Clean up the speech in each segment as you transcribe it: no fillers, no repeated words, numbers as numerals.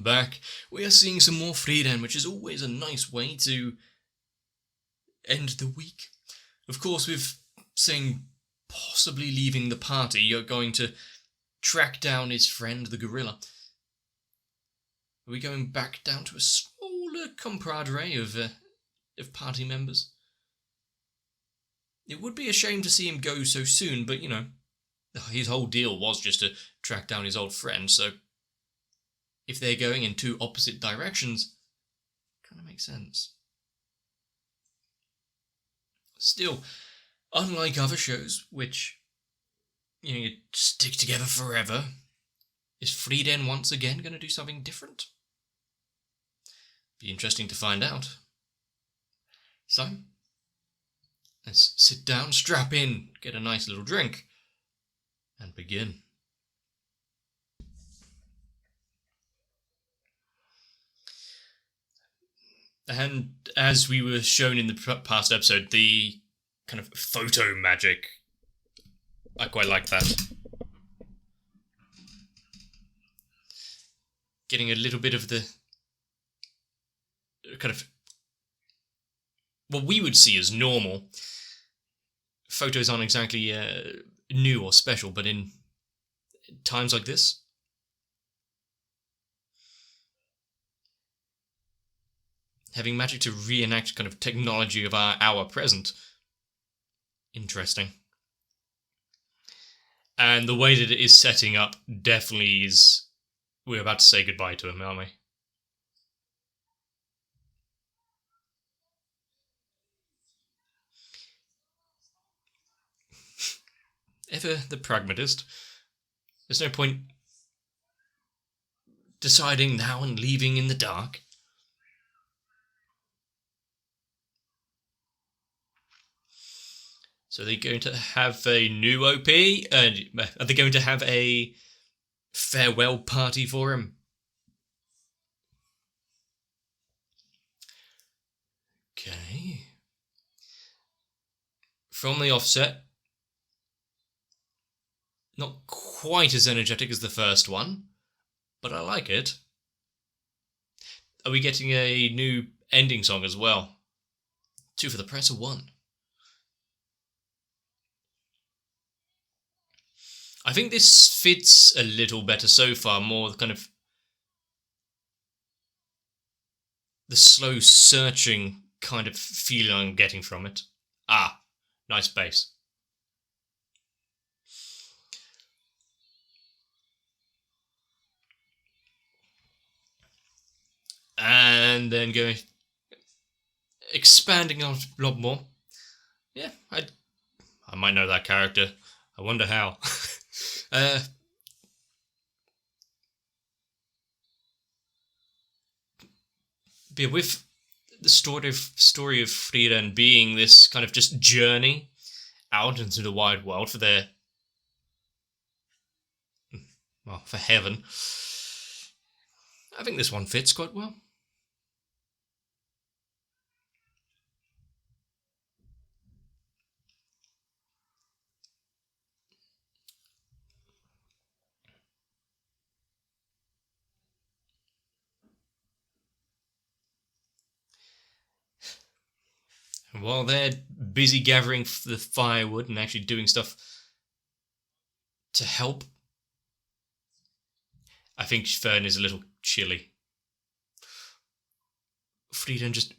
back. We are seeing some more Frieren, which is always a nice way to end the week. Of course, with saying possibly leaving the party, you're going to track down his friend, the gorilla. Are we going back down to a smaller compadre of party members? It would be a shame to see him go so soon, but, you know, his whole deal was just to track down his old friend, so if they're going in two opposite directions, it kind of makes sense. Still, unlike other shows, which, you stick together forever, is Frieren once again going to do something different? Be interesting to find out. So, let's sit down, strap in, get a nice little drink, and begin. And as we were shown in the past episode, the kind of photo magic, I quite like that. Getting a little bit of the kind of what we would see as normal. Photos aren't exactly new or special, but in times like this, having magic to reenact kind of technology of our present. Interesting. And the way that it is setting up definitely is... We're about to say goodbye to him, aren't we? Ever the pragmatist. There's no point deciding now and leaving in the dark. So they're going to have a new OP? Are they going to have a farewell party for him? Okay. From the offset, not quite as energetic as the first one, but I like it. Are we getting a new ending song as well? 2 for the price of 1. I think this fits a little better so far, more kind of the slow searching kind of feeling I'm getting from it. Ah, nice bass. And then expanding on a lot more. Yeah, I might know that character. I wonder how. But with the story of Frieren being this kind of just journey out into the wide world for heaven, I think this one fits quite well. While they're busy gathering the firewood and actually doing stuff to help, I think Fern is a little chilly. Frieren just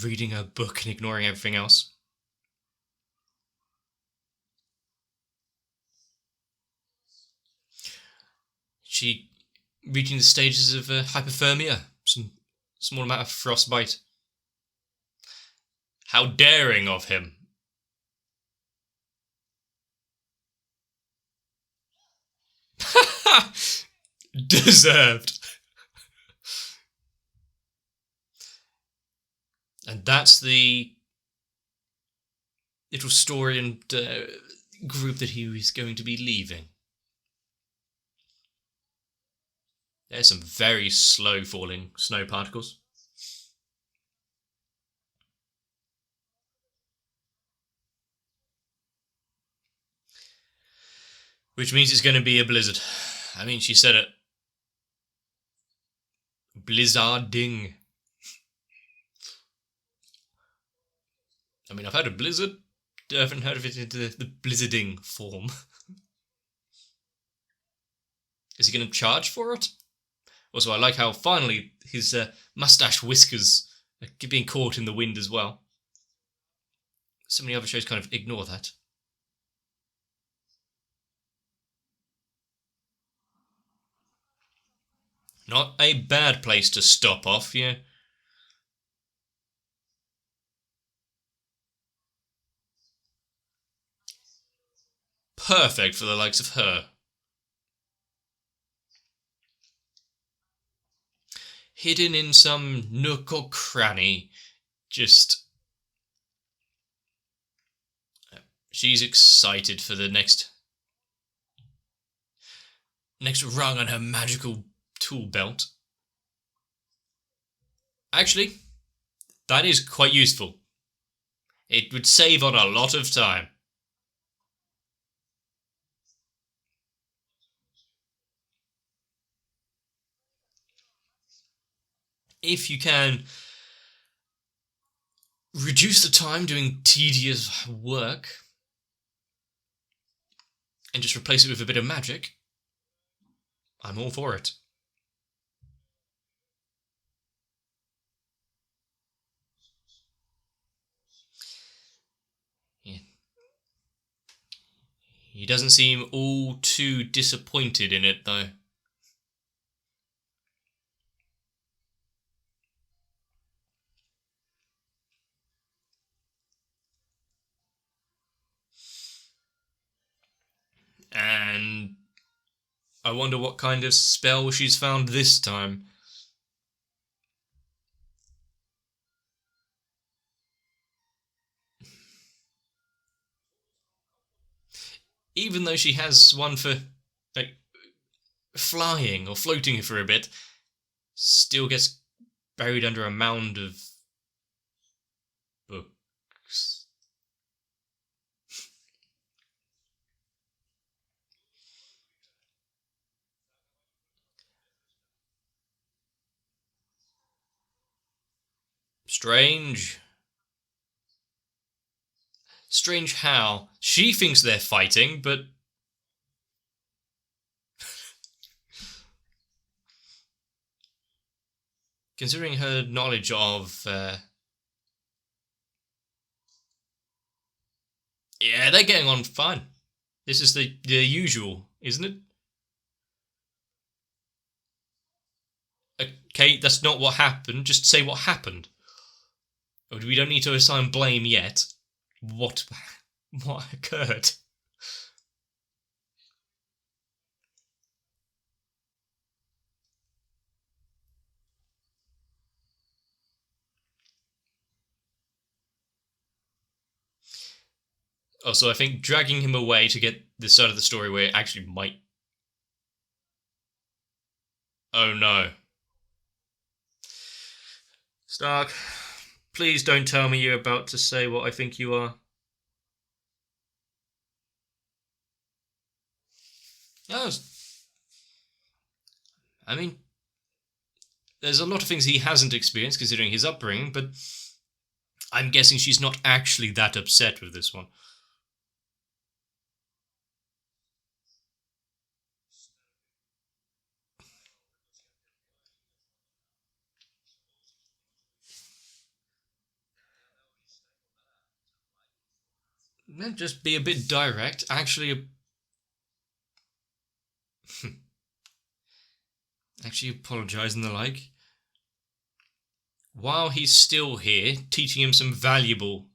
reading her book and ignoring everything else. She reaching the stages of hypothermia, some small amount of frostbite. How daring of him. Deserved. And that's the little story and group that he was going to be leaving. There's some very slow falling snow particles. Which means it's going to be a blizzard. I mean, she said it. Blizzarding. I mean, I've heard of blizzard. I haven't heard of it in the blizzarding form. Is he going to charge for it? Also, I like how finally his mustache whiskers are being caught in the wind as well. So many other shows kind of ignore that. Not a bad place to stop off, yeah. Perfect for the likes of her. Hidden in some nook or cranny, just... She's excited for the next rung on her magical tool belt. Actually, that is quite useful. It would save on a lot of time. If you can reduce the time doing tedious work and just replace it with a bit of magic, I'm all for it. Yeah. He doesn't seem all too disappointed in it, though. And I wonder what kind of spell she's found this time. Even though she has one for, like, flying or floating for a bit, still gets buried under a mound of books. Strange. Strange how. She thinks they're fighting, but... Considering her knowledge of... Yeah, they're getting on fine. This is the usual, isn't it? Okay, that's not what happened. Just say what happened. We don't need to assign blame yet. What occurred? Also, I think dragging him away to get this side of the story where it actually might... Oh no. Stark, please don't tell me you're about to say what I think you are. No, I mean, there's a lot of things he hasn't experienced considering his upbringing, but I'm guessing she's not actually that upset with this one. Just be a bit direct. Actually apologise and the like. While he's still here, teaching him some valuable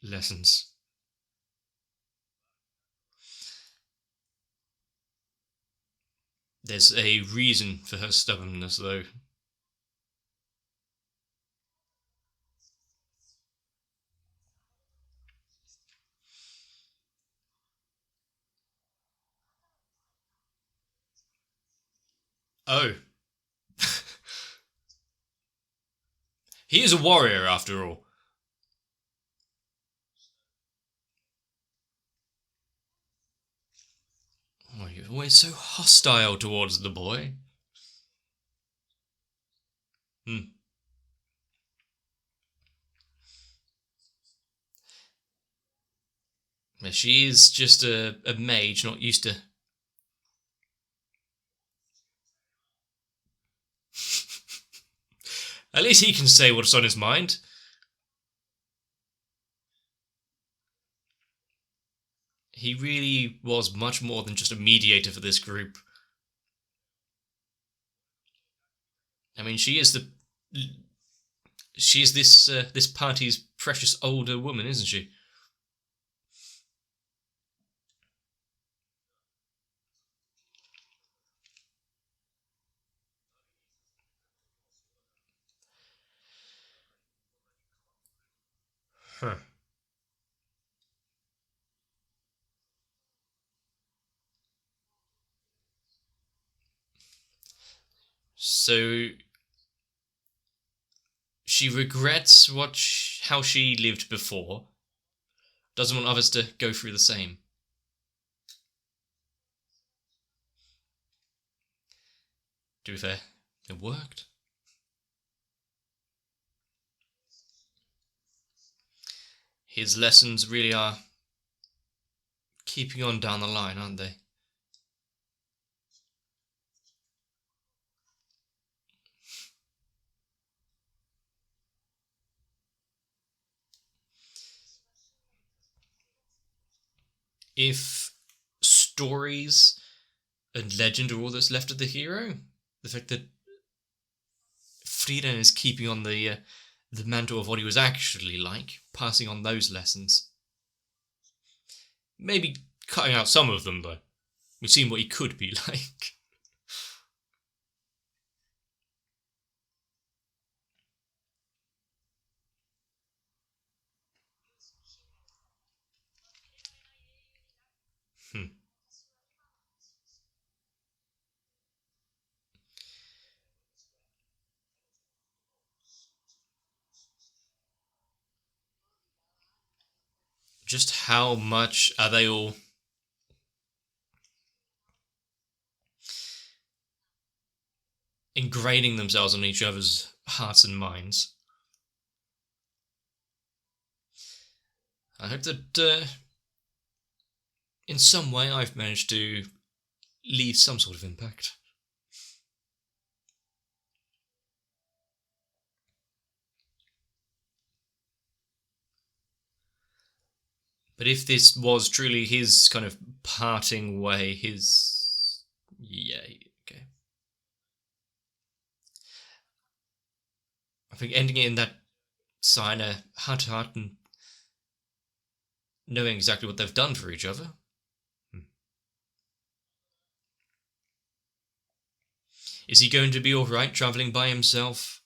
lessons. There's a reason for her stubbornness, though. Oh. He is a warrior, after all. Oh, you're always so hostile towards the boy. Hmm. She is just a mage, not used to. At least he can say what's on his mind. He really was much more than just a mediator for this group. I mean, she is this party's precious older woman, isn't she? Huh. So she regrets how she lived before. Doesn't want others to go through the same. To be fair, it worked. His lessons really are keeping on down the line, aren't they? If stories and legend are all that's left of the hero, the fact that Frieren is keeping on the mantle of what he was actually like, passing on those lessons. Maybe cutting out some of them, though. We've seen what he could be like. Hmm. Just how much are they all ingraining themselves on each other's hearts and minds? I hope that in some way I've managed to leave some sort of impact. But if this was truly his kind of parting way, his. Yeah, okay. I think ending it in that sign, heart to heart, and knowing exactly what they've done for each other. Is he going to be alright travelling by himself?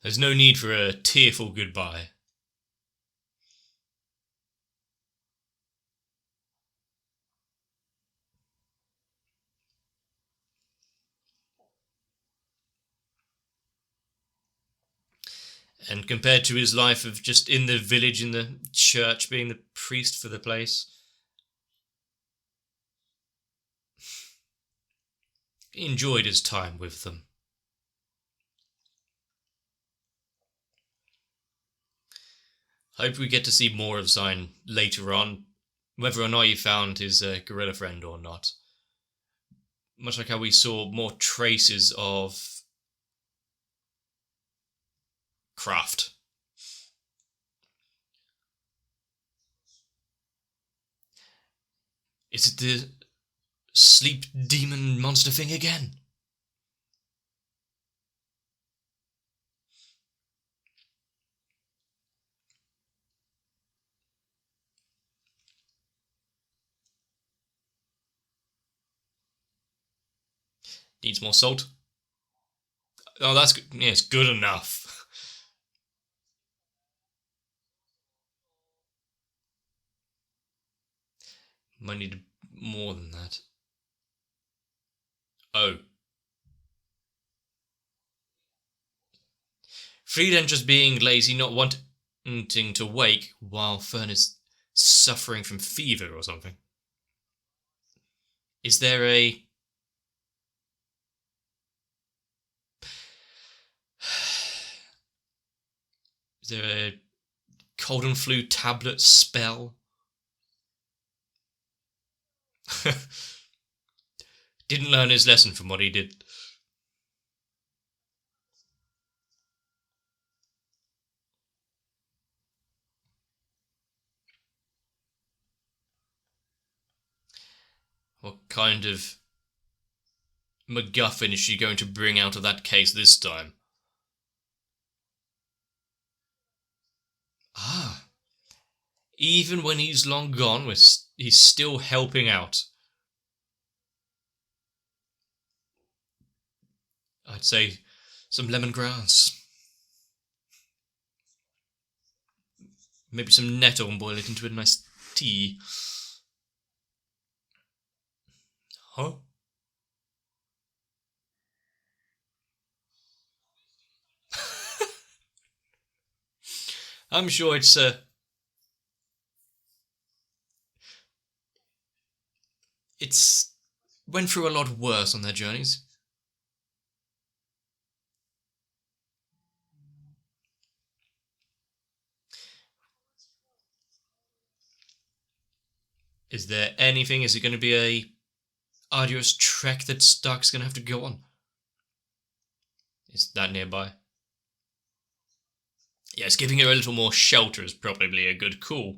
There's no need for a tearful goodbye. And compared to his life of just in the village, in the church, being the priest for the place, he enjoyed his time with them. Hope we get to see more of Zine later on, whether or not he found his gorilla friend or not. Much like how we saw more traces of craft. Is it the sleep demon monster thing again? Needs more salt. Oh, that's good. Yeah, it's good enough. Might need more than that. Oh. Frieren just being lazy, not wanting to wake, while Fern is suffering from fever or something. Is there a... Is there a cold and flu tablet spell? Didn't learn his lesson from what he did. What kind of MacGuffin is she going to bring out of that case this time? Ah. Even when he's long gone, he's still helping out. I'd say some lemongrass. Maybe some nettle and boil it into a nice tea. Huh? I'm sure it's went through a lot worse on their journeys. Is there anything? Is it going to be a arduous trek that Stark's going to have to go on? Is that nearby? Yes, giving her a little more shelter is probably a good call.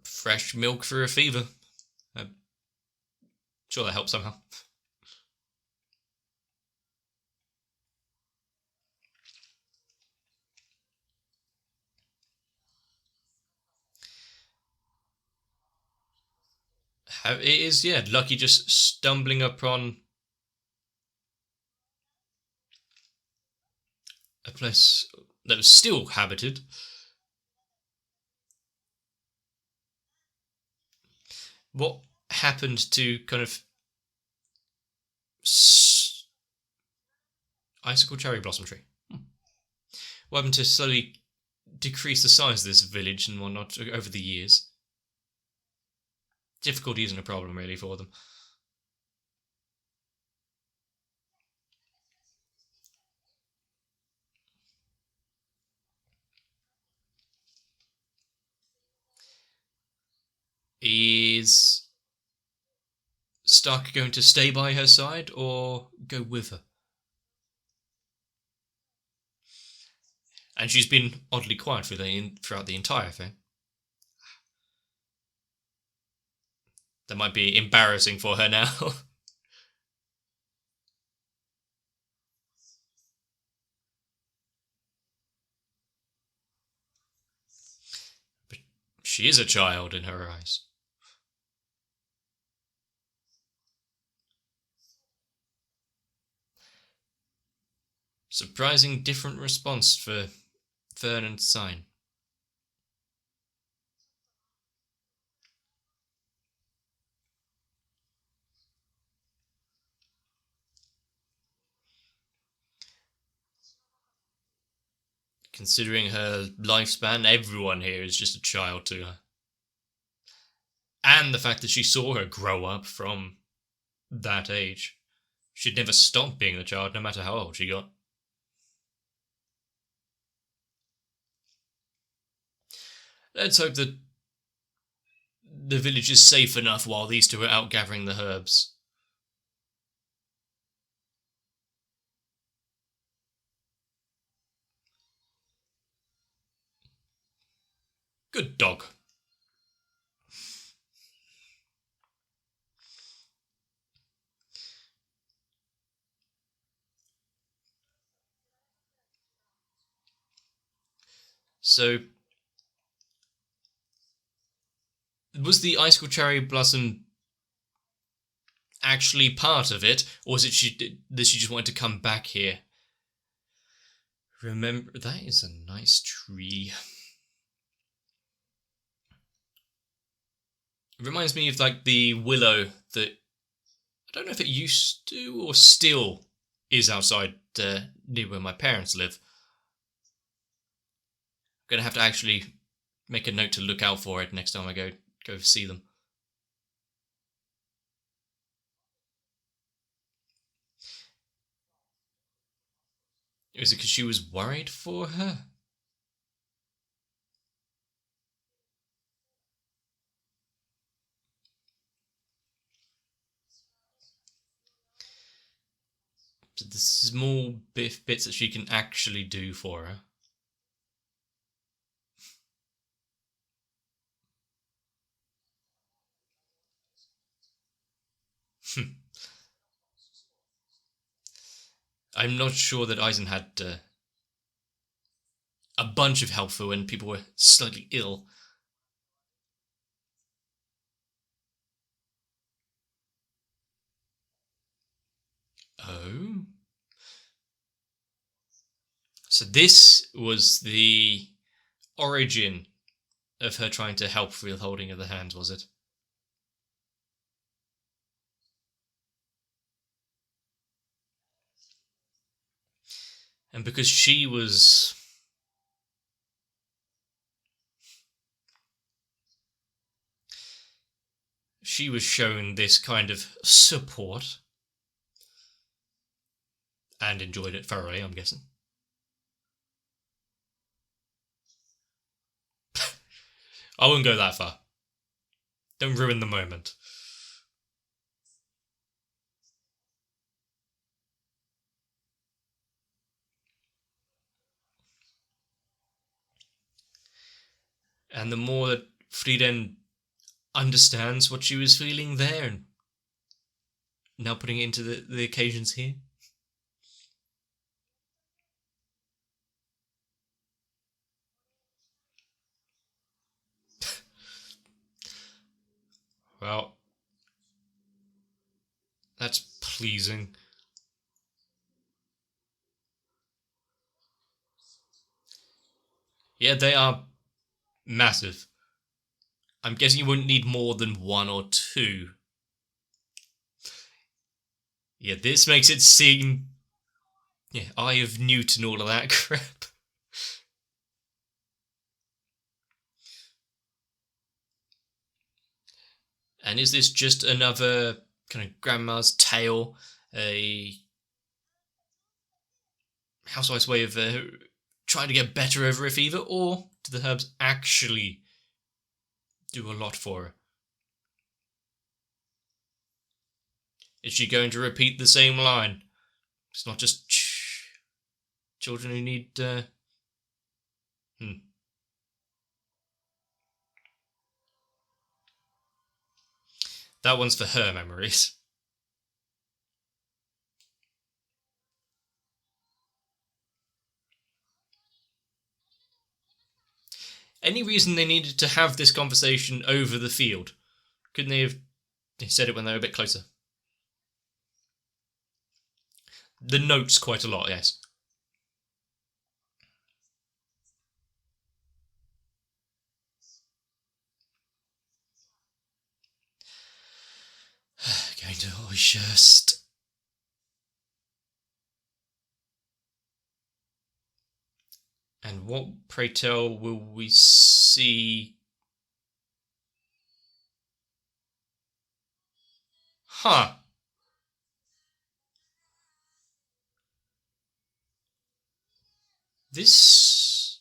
Fresh milk for a fever. I'm sure that helps somehow. It is, yeah, Lucky just stumbling upon a place that was still habited. What happened to kind of icicle cherry blossom tree? What happened to slowly decrease the size of this village and whatnot over the years? Difficulty isn't a problem really for them. Is Stark going to stay by her side or go with her? And she's been oddly quiet throughout the entire thing. That might be embarrassing for her now. But she is a child in her eyes. Surprising different response for Fern and Sign. Considering her lifespan, everyone here is just a child to her. And the fact that she saw her grow up from that age. She'd never stop being a child, no matter how old she got. Let's hope that the village is safe enough while these two are out gathering the herbs. Good dog. So, was the icicle cherry blossom actually part of it, or was it that she just wanted to come back here? Remember, that is a nice tree. It reminds me of like the willow that I don't know if it used to or still is outside near where my parents live. I'm gonna have to actually make a note to look out for it next time I go see them. Is it because she was worried for her? The small bits that she can actually do for her. I'm not sure that Eisen had a bunch of help for when people were slightly ill. Oh. So this was the origin of her trying to help with holding of the hands, was it? And because she was shown this kind of support and enjoyed it thoroughly, I'm guessing. I wouldn't go that far. Don't ruin the moment. And the more that Frieren understands what she was feeling there, and now putting it into the occasions here. Well, that's pleasing. Yeah, they are massive. I'm guessing you wouldn't need more than one or two. Yeah, this makes it seem... Yeah, Eye of Newton, all of that crap. And is this just another kind of grandma's tale? A housewife's way of trying to get better over a fever? Or do the herbs actually do a lot for her? Is she going to repeat the same line? It's not just children who need... That one's for her memories. Any reason they needed to have this conversation over the field? Couldn't they have said it when they were a bit closer? The notes quite a lot, yes. Going to just... And what, pray tell, will we see? Huh. This...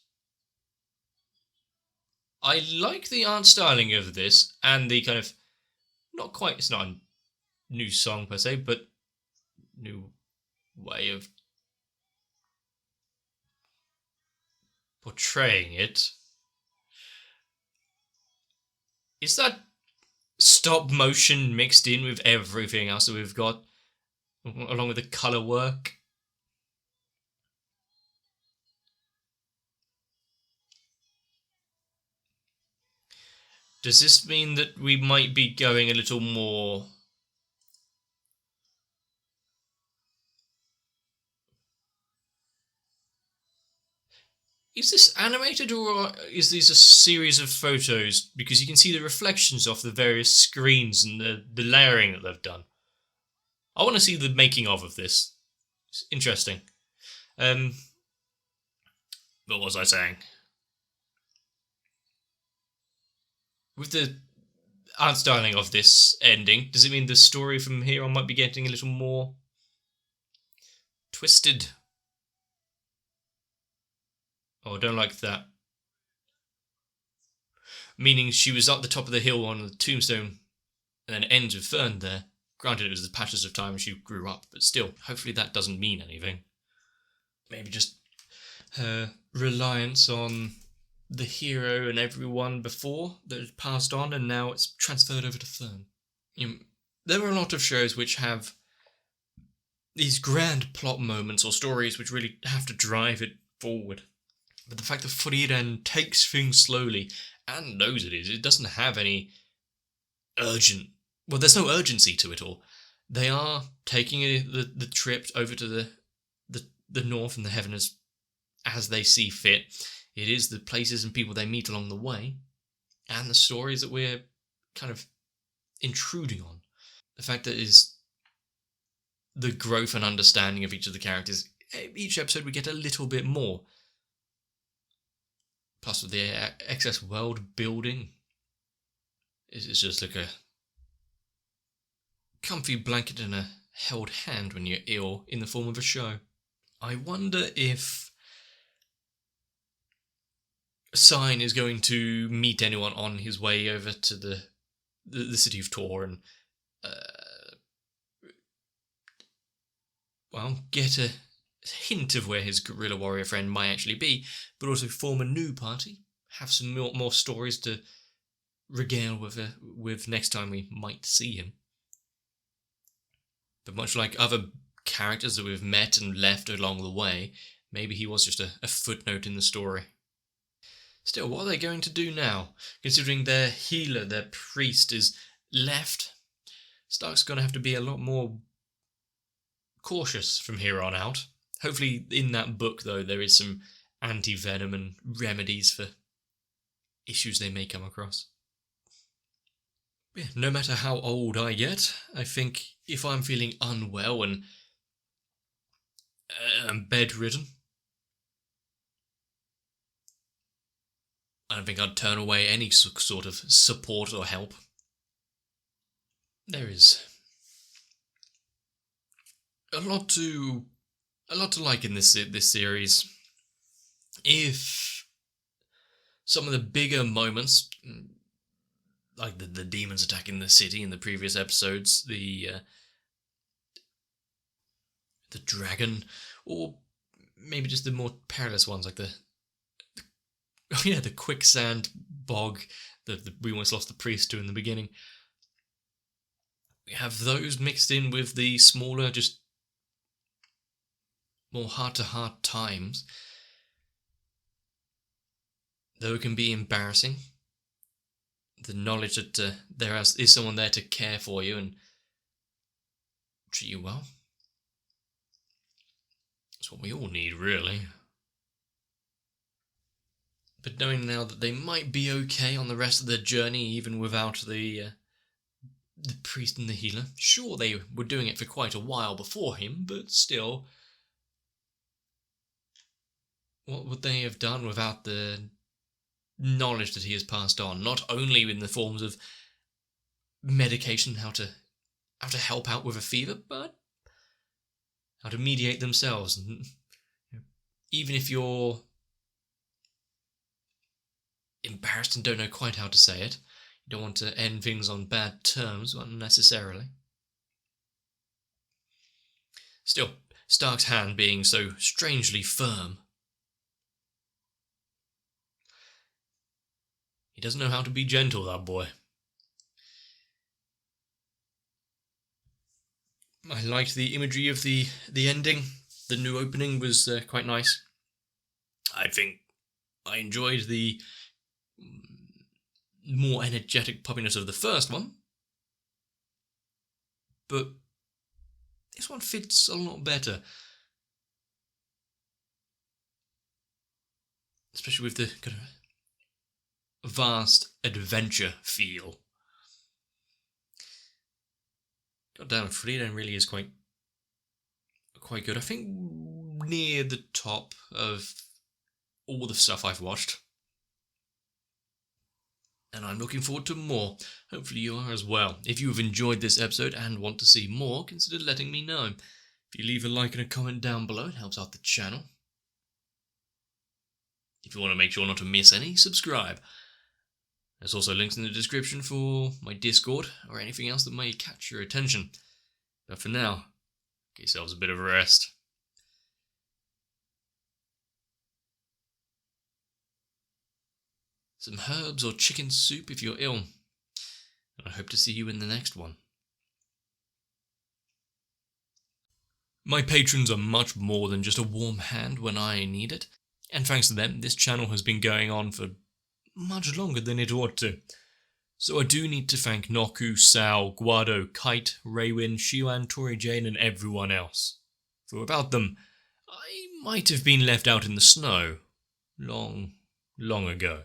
I like the art styling of this, and the kind of... Not quite... It's not a new song per se, but new way of portraying it. Is that stop motion mixed in with everything else that we've got, along with the colour work? Does this mean that we might be going a little more... Is this animated, or is this a series of photos? Because you can see the reflections off the various screens and the layering that they've done. I want to see the making of this. It's interesting. What was I saying? With the art styling of this ending, does it mean the story from here on might be getting a little more twisted? Oh, I don't like that. Meaning she was up the top of the hill on the tombstone and then ends with Fern there. Granted, it was the patches of time she grew up, but still, hopefully that doesn't mean anything. Maybe just her reliance on the hero and everyone before that had passed on, and now it's transferred over to Fern. There are a lot of shows which have these grand plot moments or stories which really have to drive it forward. But the fact that Frieren takes things slowly and knows it doesn't have any urgent... Well, there's no urgency to it all. They are taking the trip over to the north and the heaven as they see fit. It is the places and people they meet along the way, and the stories that we're kind of intruding on. The fact that is the growth and understanding of each of the characters. Each episode we get a little bit more. Plus with the excess world building, it's just like a comfy blanket and a held hand when you're ill in the form of a show. I wonder if Sign is going to meet anyone on his way over to the city of Tor and get a hint of where his guerrilla warrior friend might actually be, but also form a new party, have some more stories to regale with next time we might see him. But much like other characters that we've met and left along the way, maybe he was just a footnote in the story. Still, what are they going to do now? Considering their healer, their priest, is left, Stark's going to have to be a lot more cautious from here on out. Hopefully in that book, though, there is some anti-venom and remedies for issues they may come across. Yeah, no matter how old I get, I think if I'm feeling unwell and bedridden, I don't think I'd turn away any sort of support or help. There is a lot to like in this series. If some of the bigger moments, like the demons attacking the city in the previous episodes, the dragon, or maybe just the more perilous ones, like the quicksand bog that we almost lost the priest to in the beginning. We have those mixed in with the smaller, just more heart-to-heart times. Though it can be embarrassing, the knowledge that there is someone there to care for you and treat you well. That's what we all need, really. But knowing now that they might be okay on the rest of their journey, even without the priest and the healer. Sure, they were doing it for quite a while before him, but still, what would they have done without the knowledge that he has passed on? Not only in the forms of medication, how to help out with a fever, but how to mediate themselves. And even if you're embarrassed and don't know quite how to say it, you don't want to end things on bad terms unnecessarily. Still, Stark's hand being so strangely firm. He doesn't know how to be gentle, that boy. I liked the imagery of the ending. The new opening was quite nice. I think I enjoyed the more energetic poppiness of the first one, but this one fits a lot better, especially with the kind of vast adventure feel. God damn, Frieren really is quite good. I think near the top of all the stuff I've watched. And I'm looking forward to more. Hopefully you are as well. If you have enjoyed this episode and want to see more, consider letting me know. If you leave a like and a comment down below, it helps out the channel. If you want to make sure not to miss any, subscribe. There's also links in the description for my Discord or anything else that may catch your attention. But for now, get yourselves a bit of a rest. Some herbs or chicken soup if you're ill. And I hope to see you in the next one. My patrons are much more than just a warm hand when I need it. And thanks to them, this channel has been going on for much longer than it ought to. So I do need to thank Noku, Sao, Guado, Kite, Raywin, Shiwan, Tori Jane and everyone else. For without them, I might have been left out in the snow long, long ago.